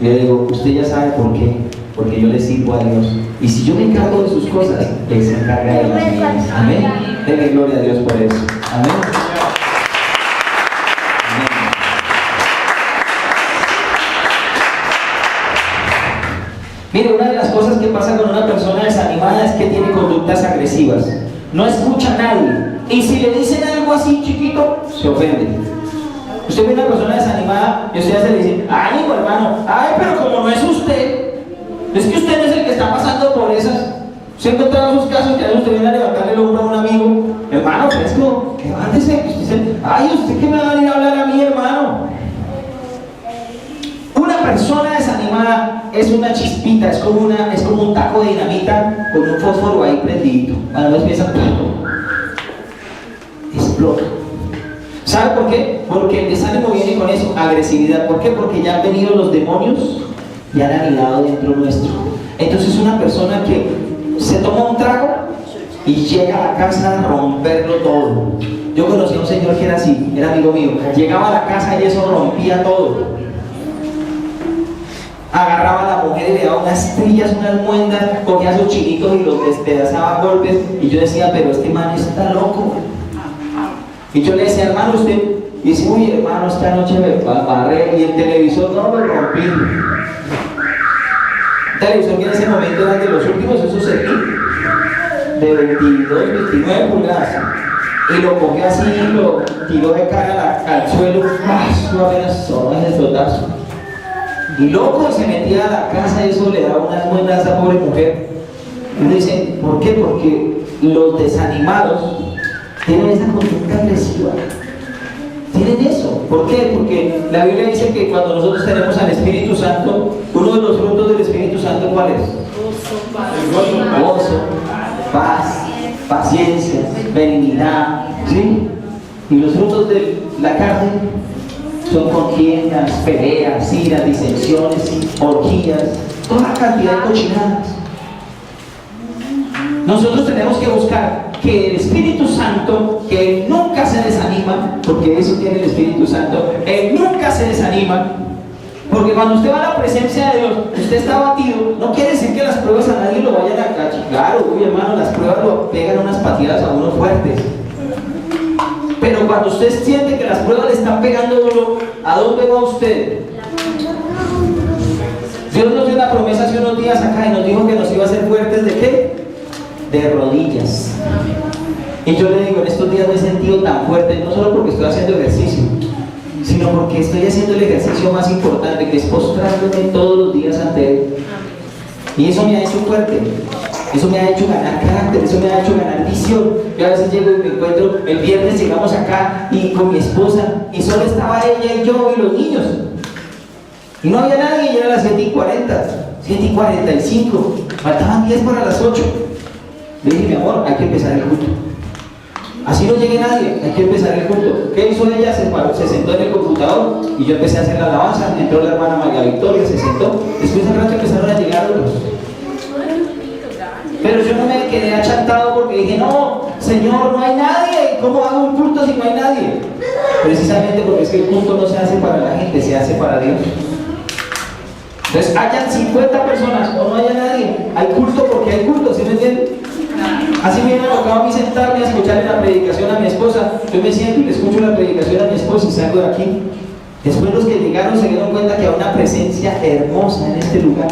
Y yo le digo, usted ya sabe por qué. Porque yo le sirvo a Dios. Y si yo me encargo de sus cosas, Él se encarga de las mías. Amén. Denle gloria a Dios por eso. Amén. Mire, una de las cosas que pasa con una persona desanimada es que tiene conductas agresivas. No escucha a nadie. Y si le dicen algo así chiquito, se ofende. Usted ve una persona desanimada y usted ya se le dice, ánimo hermano, ay, pero como no es usted, es que usted no es el que está pasando por esas. ¿Se ha encontrado esos casos que a veces usted viene a levantarle el hombro a un amigo? Hermano, fresco, levántese. Usted dice, ay, ¿usted qué me va a venir a hablar a mí, hermano? Una persona desanimada es una chispita, es como un taco de dinamita con un fósforo ahí prendidito. Cuando los piensan, explota. ¿Sabe por qué? Porque el desánimo viene con eso, agresividad. ¿Por qué? Porque ya han venido los demonios y han anidado dentro nuestro. Entonces una persona que se toma un trago y llega a la casa a romperlo todo. Yo conocí a un señor que era así, era amigo mío. Llegaba a la casa y eso rompía todo. Agarraba a la mujer y le daba unas trillas, unas muendas, cogía a sus chinitos y los despedazaba a golpes. Y yo decía, pero este man está loco. Y yo le decía, hermano, usted dice, uy, hermano, esta noche me barré y el televisor no me rompí. El televisor que en ese momento eran de los últimos, esos de 22, 29 pulgadas. Y lo cogió así y lo tiró de cara al suelo. Eso apenas sonó ese flotazo. Y loco, se metía a la casa y eso le daba unas muestras a esa pobre mujer. Y uno dice, ¿por qué? Porque los desanimados tienen esa conducta agresiva. Tienen eso. ¿Por qué? Porque la Biblia dice que cuando nosotros tenemos al Espíritu Santo, uno de los frutos del Espíritu Santo, ¿cuál es? Gozo, paz, paciencia, benignidad, ¿sí? Y los frutos de la carne son contiendas, peleas, iras, disensiones, orgías, toda cantidad de cochinadas. Nosotros tenemos que buscar que el Espíritu Santo, que Él nunca se desanima, porque eso tiene el Espíritu Santo, Él nunca se desanima, porque cuando usted va a la presencia de Dios, usted está abatido, no quiere decir que las pruebas a nadie lo vayan a cachicar, uy hermano, las pruebas lo pegan unas patidas a uno fuertes. Pero cuando usted siente que las pruebas le están pegando duro, ¿a dónde va usted? Dios nos dio una promesa hace unos días acá y nos dijo que nos iba a hacer fuertes ¿de qué? De rodillas. Y yo le digo, en estos días me he sentido tan fuerte, no solo porque estoy haciendo ejercicio, sino porque estoy haciendo el ejercicio más importante, que es postrándome todos los días ante Él. Y eso me ha hecho fuerte. Eso me ha hecho ganar carácter, eso me ha hecho ganar visión. Yo a veces llego y me encuentro, el viernes llegamos acá y con mi esposa y solo estaba ella y yo y los niños. Y no había nadie, y eran las 7:40, 7:45, faltaban 10 para las 8. Le dije, mi amor, hay que empezar el culto. Así no llegue nadie, hay que empezar el culto. ¿Qué hizo ella? Se sentó en el computador y yo empecé a hacer la alabanza. Entró la hermana María Victoria, se sentó. Después al rato empezaron a llegar otros. Pero yo no me quedé achantado porque dije, no, Señor, no hay nadie. ¿Cómo hago un culto si no hay nadie? Precisamente porque es que el culto no se hace para la gente, se hace para Dios. Entonces, hayan 50 personas o no haya nadie, hay culto porque hay culto, ¿sí me entienden? Así me ha tocado a mí sentarme a escucharle la predicación a mi esposa. Yo me siento y le escucho la predicación a mi esposa y salgo de aquí. Después los que llegaron se dieron cuenta que había una presencia hermosa en este lugar.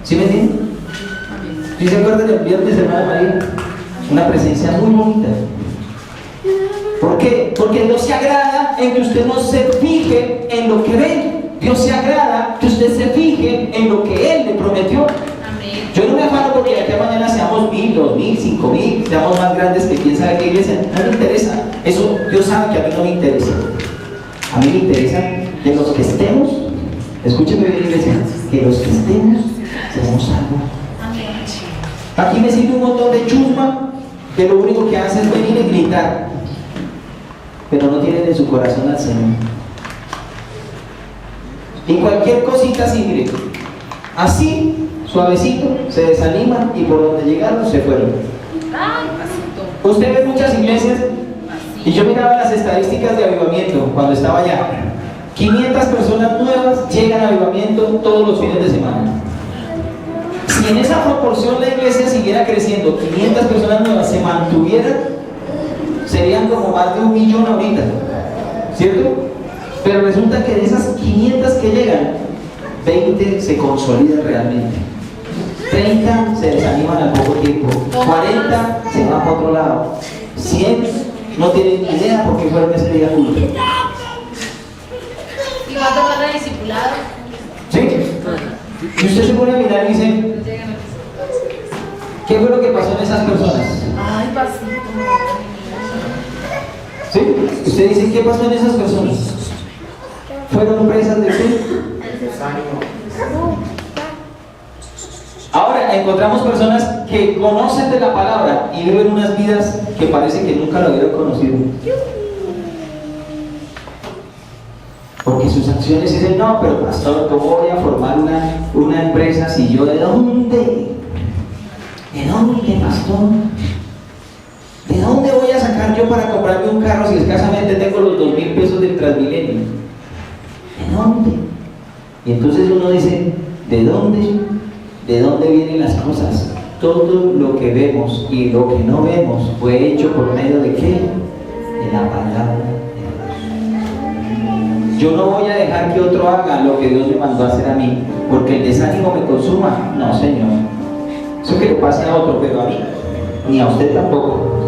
¿Sí me entienden? ¿Sí se acuerdan del viernes, hermana María? Una presencia muy bonita. ¿Por qué? Porque Dios se agrada en que usted no se fije en lo que ve. Dios se agrada que usted se fije en lo que Él le prometió. Yo no me afano porque de aquí a mañana seamos 1000, 2000, 5000, seamos más grandes que quién sabe qué iglesia. No me interesa. Eso Dios sabe que a mí no me interesa. A mí me interesa que los que estemos, escúcheme bien, iglesia, que los que estemos seamos salvos. Aquí me sirve un montón de chusma que lo único que hace es venir y gritar, pero no tienen en su corazón al Señor. Y cualquier cosita así, mire, así, suavecito, se desaniman y por donde llegaron se fueron. Usted ve muchas iglesias, y yo miraba las estadísticas de avivamiento cuando estaba allá. 500 personas nuevas llegan a avivamiento todos los fines de semana. Si en esa proporción la iglesia siguiera creciendo, 500 personas nuevas se mantuvieran, serían como más de 1 millón ahorita, ¿cierto? Pero resulta que de esas 500 que llegan, 20 se consolidan realmente, 30 se desaniman al poco tiempo, 40 se van para otro lado, 100 no tienen ni idea porque fueron ese día culto. ¿Y cuánto falta de discipulado? ¿Sí? Y usted se pone a mirar y dice, ¿qué fue lo que pasó en esas personas? Ay, pasito. ¿Sí? Usted dice, ¿qué pasó en esas personas? ¿Fueron presas de qué? Ahora encontramos personas que conocen de la palabra y viven unas vidas que parece que nunca la hubieran conocido. Porque sus acciones dicen, no, pero pastor, ¿cómo voy a formar una empresa si yo de dónde? ¿De dónde, pastor? ¿De dónde voy a sacar yo para comprarme un carro si escasamente tengo los 2.000 pesos del Transmilenio? ¿De dónde? Y entonces uno dice, ¿de dónde? ¿De dónde vienen las cosas? Todo lo que vemos y lo que no vemos fue hecho por medio de ¿qué? De la palabra de Dios. Yo no voy a dejar que otro haga lo que Dios me mandó a hacer a mí, porque el desánimo me consuma. No, Señor. Eso que le pase a otro, pero a mí, ni a usted tampoco.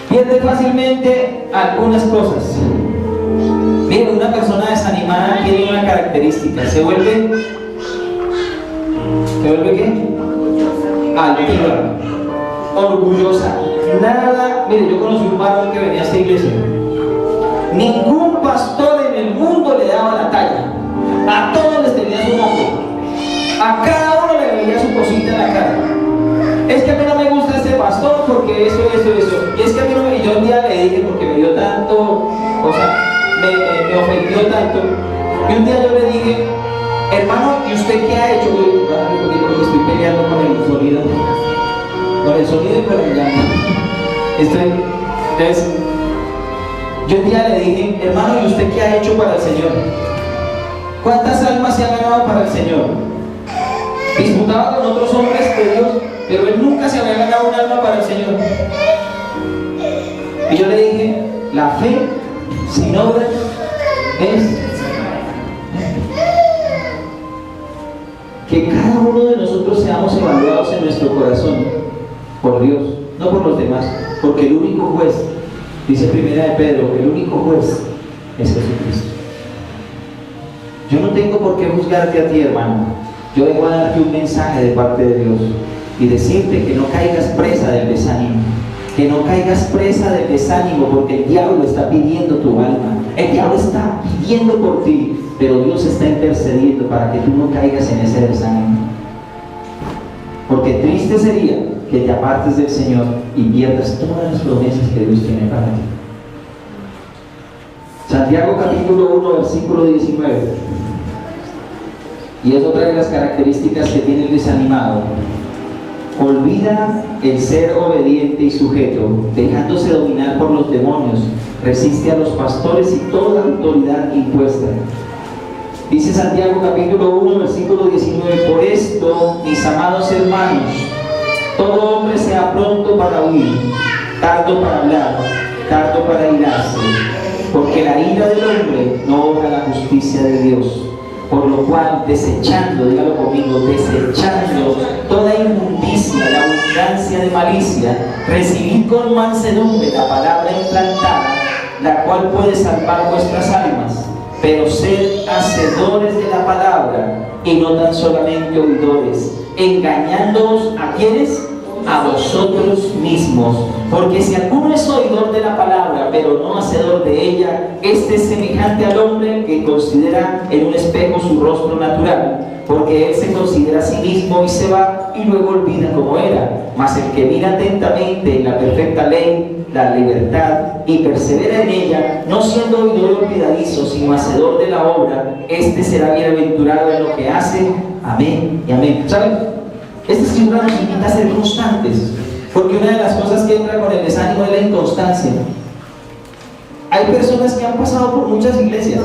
Pierde fácilmente algunas cosas. Miren, una persona desanimada tiene una característica, se vuelve ¿qué? Altiva, orgullosa. Nada, mire, yo conocí un varón que venía a esta iglesia. Ningún pastor en el mundo le daba la talla. A todos les tenía su nombre. A cada uno le veía su cosita en la cara. Es que a mí no me gusta este pastor porque eso. Y es que a mí no me... Yo un día le dije porque me dio tanto, o sea, me ofendió tanto. Y un día yo le dije, hermano, ¿y usted qué ha hecho? Porque estoy peleando con el sonido y con el llanto. Entonces, yo un día le dije, hermano, ¿y usted qué ha hecho para el Señor? ¿Cuántas almas se ha ganado para el Señor? Disputaba con otros hombres de Dios, pero él nunca se había ganado un alma para el Señor. Y yo le dije, la fe sin obra es que cada uno de nosotros seamos evaluados en nuestro corazón por Dios, no por los demás, porque el único juez, dice Primera de Pedro, el único juez es Jesucristo. Yo no tengo por qué juzgarte a ti, hermano. Yo vengo a darte un mensaje de parte de Dios y decirte que no caigas presa del desánimo, que no caigas presa del desánimo, porque el diablo está pidiendo tu alma, el diablo está pidiendo por ti, pero Dios está intercediendo para que tú no caigas en ese desánimo. Porque triste sería que te apartes del Señor y pierdas todas las promesas que Dios tiene para ti. Santiago capítulo 1 versículo 19. Y es otra de las características que tiene el desanimado. Olvida el ser obediente y sujeto, dejándose dominar por los demonios, resiste a los pastores y toda autoridad impuesta. Dice Santiago capítulo 1 versículo 19, por esto, mis amados hermanos, todo hombre sea pronto para oír, tardo para hablar, tardo para irarse, porque la ira del hombre no obra la justicia de Dios. Por lo cual, desechando, dígalo conmigo, desechando toda inmundicia, la abundancia de malicia, recibid con mansedumbre la palabra implantada, la cual puede salvar vuestras almas. Pero sed hacedores de la palabra y no tan solamente oidores, engañándoos ¿a quiénes? A vosotros mismos. Porque si alguno es oidor de la palabra, pero no hacedor de ella, este es semejante al hombre que considera en un espejo su rostro natural, porque él se considera a sí mismo y se va y luego olvida cómo era. Mas el que mira atentamente en la perfecta ley, la libertad, y persevera en ella, no siendo oidor olvidadizo, sino hacedor de la obra, este será bienaventurado en lo que hace. Amén y amén. ¿Saben? Esta escritura nos invita a ser constantes. Porque una de las cosas que entra con el desánimo es la inconstancia. Hay personas que han pasado por muchas iglesias,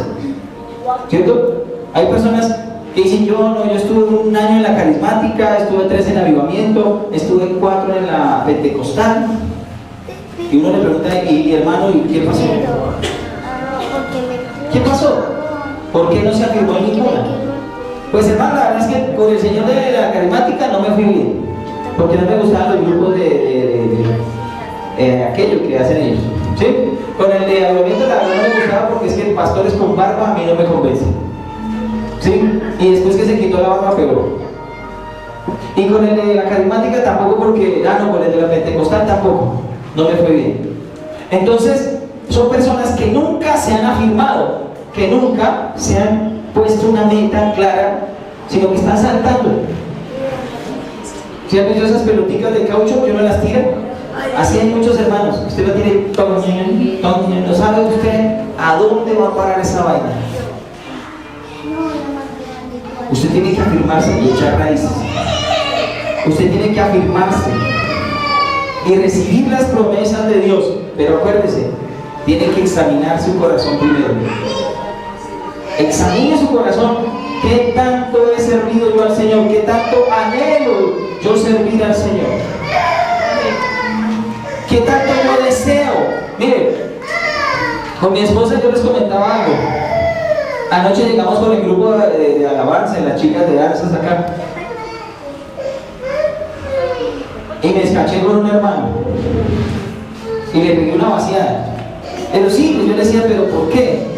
¿cierto? Hay personas que dicen, yo estuve un año en la carismática, estuve 3 en avivamiento, estuve 4 en la pentecostal. Y uno le pregunta, y hermano, ¿y qué pasó? ¿Qué pasó? ¿Por qué no se afirmó en ninguna? Pues hermano, la verdad es que con el señor de la carismática no me fui bien, porque no me gustaban los grupos de aquello que hacen ellos, ¿sí? Con el de avivamiento la verdad no me gustaba porque es que pastores con barba a mí no me convencen, ¿sí? Y después que se quitó la barba peor. Y con el de la carismática tampoco porque, con el de la pentecostal tampoco, no me fue bien. Entonces, son personas que nunca se han afirmado, que nunca se han puesto una meta clara, sino que están saltando. ¿Sí han visto esas pelotitas de caucho que uno las tira? Así hay muchos hermanos. Usted lo tiene, no sabe usted a dónde va a parar esa vaina. Usted tiene que afirmarse y echar raíces. Usted tiene que afirmarse y recibir las promesas de Dios. Pero acuérdese, tiene que examinar su corazón primero. Examine su corazón. ¿Qué tanto he servido yo al Señor? ¿Qué tanto anhelo yo servir al Señor? ¿Qué tanto yo deseo? Mire, con mi esposa yo les comentaba algo. Anoche llegamos con el grupo de alabanza, en las chicas de danzas acá. Y me escaché con un hermano. Y le pegué una vaciada. Pero sí, yo le decía, ¿pero por qué?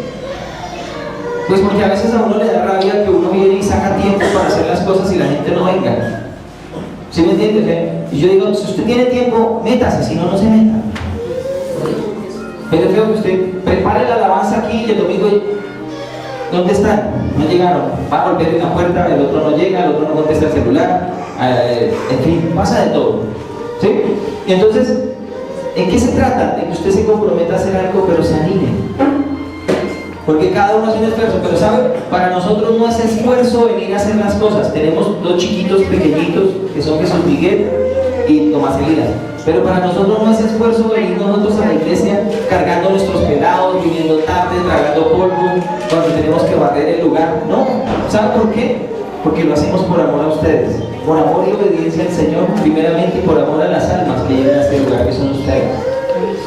Pues porque a veces a uno le da rabia que uno viene y saca tiempo para hacer las cosas y la gente no venga. ¿Sí me entiendes? Y yo digo, si usted tiene tiempo, métase, si no, no se meta. Pero creo que usted prepare la alabanza aquí y el domingo, ¿dónde están? No llegaron. Va a golpear en la puerta, el otro no llega, el otro no contesta el celular, en fin, pasa de todo. ¿Sí? Y entonces, ¿en qué se trata? De que usted se comprometa a hacer algo, pero se anime. Porque cada uno hace un esfuerzo, pero ¿sabe? Para nosotros no es esfuerzo venir a hacer las cosas. Tenemos 2 chiquitos pequeñitos, que son Jesús Miguel y Tomás Elías. Pero para nosotros no es esfuerzo venir nosotros a la iglesia cargando nuestros pelados, viniendo tarde, tragando polvo, cuando tenemos que barrer el lugar. No, ¿sabe por qué? Porque lo hacemos por amor a ustedes. Por amor y obediencia al Señor, primeramente, y por amor a las almas que llegan a este lugar, que son ustedes.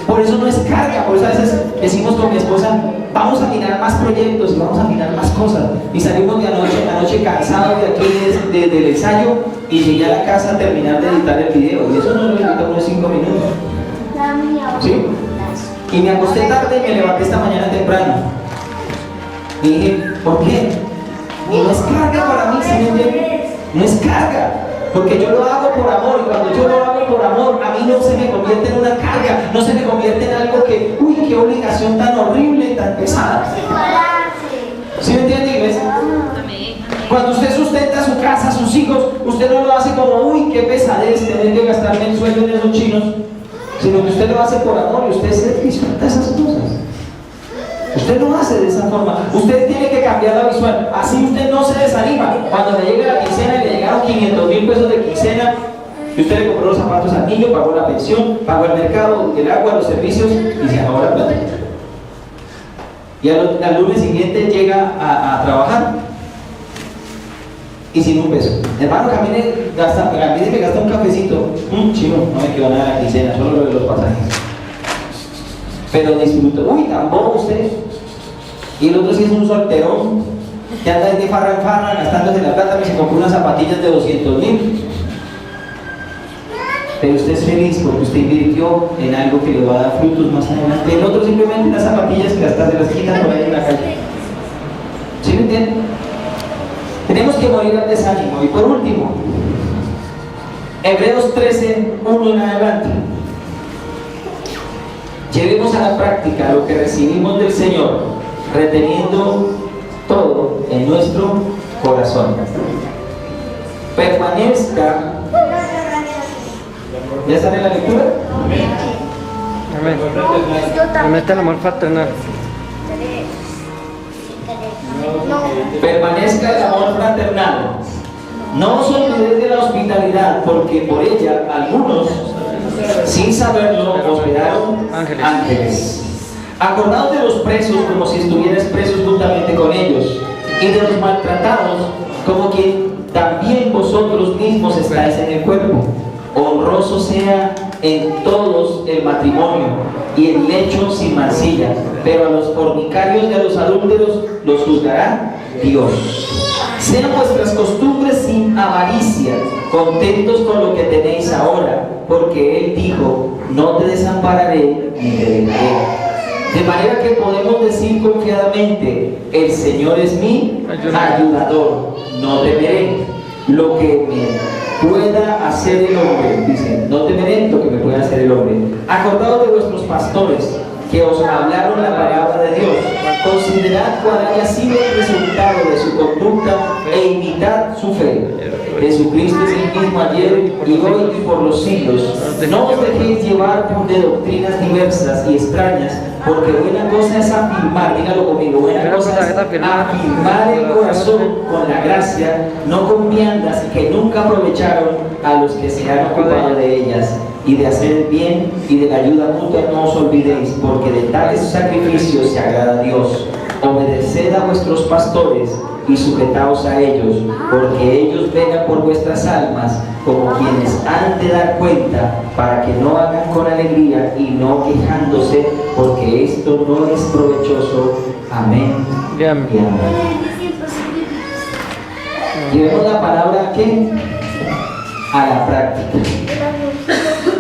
Por eso no es carga, por eso a veces decimos con mi esposa, vamos a mirar más proyectos y vamos a mirar más cosas. Y salimos de anoche cansados de aquí del ensayo y llegué a la casa a terminar de editar el video. Y eso no lo edita unos 5 minutos. ¿Sí? Y me acosté tarde y me levanté esta mañana temprano. Y dije, ¿por qué? Y no es carga para mí, ¿sí me entienden? No es carga. Porque yo lo hago por amor, y cuando yo lo hago por amor, a mí no se me convierte en una carga, no se me convierte en algo que, uy, qué obligación tan horrible, tan pesada. ¿Sí me entiende, iglesia? Cuando usted sustenta su casa, sus hijos, usted no lo hace como, uy, qué pesadez tener que gastarme el sueldo en esos chinos, sino que usted lo hace por amor y usted se disfruta esas cosas. Usted lo hace de esa forma. Usted tiene que cambiar la visual. Así usted no se desanima. Cuando le llegue la quincena y le llegaron 500.000 pesos de quincena, y usted le compró los zapatos al niño, pagó la pensión, pagó el mercado, el agua, los servicios, y se acabó la plata. Y al lunes siguiente llega a trabajar y sin un peso. Hermano, camine que gasta un cafecito. Chino, no me quedó nada de la quincena, solo lo de los pasajes. Pero disfruto. Uy, tan bobo usted. Y el otro sí es un solterón que anda de farra en farra gastándose la plata, que se compró unas zapatillas de 200.000. Pero usted es feliz porque usted invirtió en algo que le va a dar frutos más adelante. El otro simplemente las zapatillas que hasta se las quitan por ahí en la calle. ¿Sí me entienden? Tenemos que morir al desánimo. Y por último, Hebreos 13, 1 en adelante. Llevemos a la práctica lo que recibimos del Señor, reteniendo todo en nuestro corazón. Permanezca. ¿Ya sale la lectura? Amén. Promete el amor fraternal. Permanezca el amor fraternal. No os olvidéis de la hospitalidad, porque por ella algunos Sin saberlo, hospedaron ángeles. Acordaos de los presos como si estuvierais presos juntamente con ellos, y de los maltratados como quien también vosotros mismos estáis en el cuerpo. Honroso sea en todos el matrimonio y el lecho sin mancilla, pero a los fornicarios y a los adúlteros los juzgará Dios. Sean vuestras costumbres sin avaricia, contentos con lo que tenéis ahora, porque Él dijo: no te desampararé ni te dejaré. De manera que podemos decir confiadamente: el Señor es mi ayudador, no temeré lo que me pueda hacer el hombre. Dice: no temeré lo que me pueda hacer el hombre. Acordaos de vuestros pastores que os hablaron la palabra de Dios. Considerad cuál haya sido el resultado de su conducta e imitad su fe. Jesucristo es el mismo ayer y hoy y por los siglos. No os dejéis llevar de doctrinas diversas y extrañas, porque buena cosa es afirmar, dígalo conmigo, buena cosa es afirmar el corazón con la gracia, no con viandas que nunca aprovecharon a los que se han ocupado de ellas. Y de hacer el bien y de la ayuda mutua no os olvidéis, porque de tales sacrificios se agrada a Dios. Obedeced a vuestros pastores y sujetaos a ellos, porque ellos velan por vuestras almas como quienes han de dar cuenta, para que no hagan con alegría y no quejándose, porque esto no es provechoso. Amén y amén. Llevemos la palabra ¿a qué? A la práctica.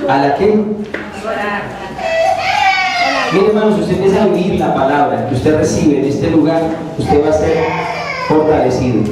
¿A la qué? Mire, hermanos, si usted empieza a vivir la palabra que usted recibe en este lugar, usted va a ser fortalecido.